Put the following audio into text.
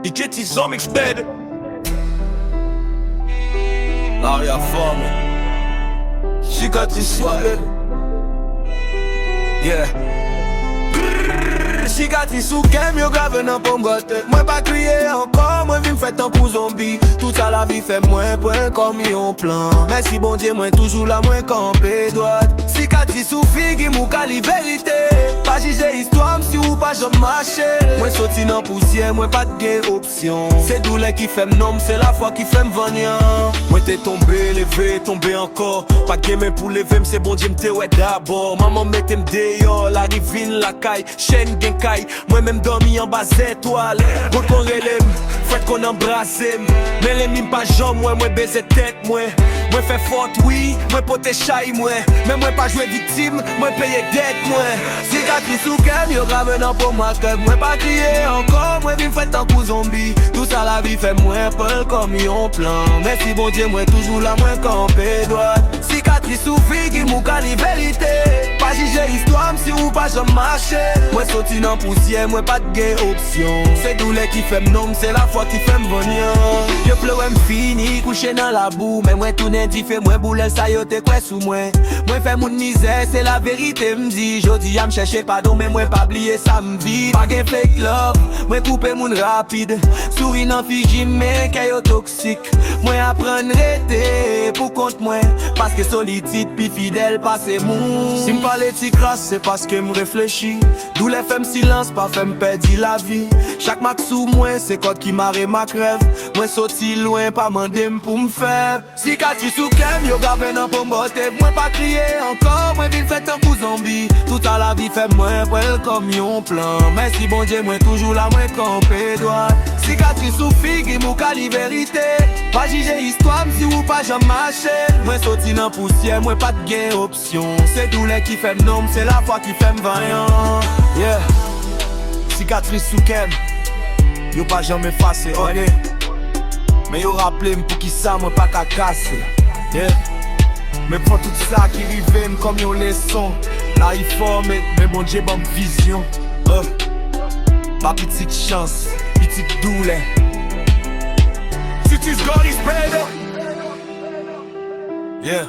DJ Tizom expert. Aria fome. Cicatrice soirée. Yeah. Cicatrice ou kem yo grave nan pou mbote. Mwen pa kriye ankon, mwen vim fèt an pou zombi. Tout sa la vi fè mwen pren kom yon plan. Merci bon Dieu mwen toujou la mwen kampe droite. Cicatrice ou figi mou kali verite. Pa jije histoire si ou pa jom mache. Mwen soti nan poussière, mwen pat gen option. Se doule ki fèm nom, se la fwa ki fèm vanyan. Mwen te tombe, leve, tombe ankor. Pa gen men pou leve, mse bon Dieu mte wè d'abord. Maman mette mdeyo, la rivine la kay. Chen gen kay, mwen men dormi en bas étoile. Mwen kon relem, fèt kon embrasem. Men lem nim pa jom, mwen beze tèt mwen. Mwen fè fort, oui, mwen pote chay mwen. Men mwen pa jwe victime, mwen paye det mwen. Cicatrice ou kem, yo grave nan pou mwa kev. Mwen pa kriye ankon, mwen vim fèt an pou zombi. Tout sa la vi fè mwen pel kom yon plan. Merci bon Dieu, mwen toujou la mwen kampe droite. Cicatrice ou figi mou kali verite. Pa jije histoire si ou pa jom mache. Mwen soti nan poussière, mwen pat gen option. Se doule ki fèm nom, se la fwa ki fèm vanyan. Yo plewe m'fini, kouche nan la bou. Men mwen toune di fè mwen boule sa yo te kwe sou mwen. Mwen fè moun mizè, se la verite m'di. Jodi ya m'chèche pardon, men mwen pa bliye sa m'vide. Pa gen fake love, mwen koupe moun rapide. Souri nan figi men kè yo toksik. Mwen apren rete pou kont mwen. Paske solitude pi fidèle pase moun. Si m'pale ti kras, se paske m'reflechi. Doule fèm silence, pa fèm perdi la vi. Chak mak sou mwen, se kote ki mare mak rev. Mwen soti loin, pa mandem pou m'feb. Cicatrice ou kem, yo grave nan pou mbote. Mwen pa kriye ankon, mwen vin fèt an pou zombi. Tout a la vi fè mwen prel kom yon plan. Merci bon Dieu, mwen toujou la mwen kampe droite. Cicatrice ou figi mou kali verite. Pa jije histoire si ou pa jom mache. Mwen soti nan poussière, mwen pat gen option. Se doule ki fèm nom, se la fwa ki fèm vanyan. Yeah. Cicatrice ou kem, yo pa jom efase, ok. Men yo rappele m pou ki sa mwen pa ka kase. Yeah. Men pran tout sa ki rive m kom yon leson. La yi forme, men bon Dieu ban vision. Ma petite chance, petite doule. Si tu God is better. Yeah.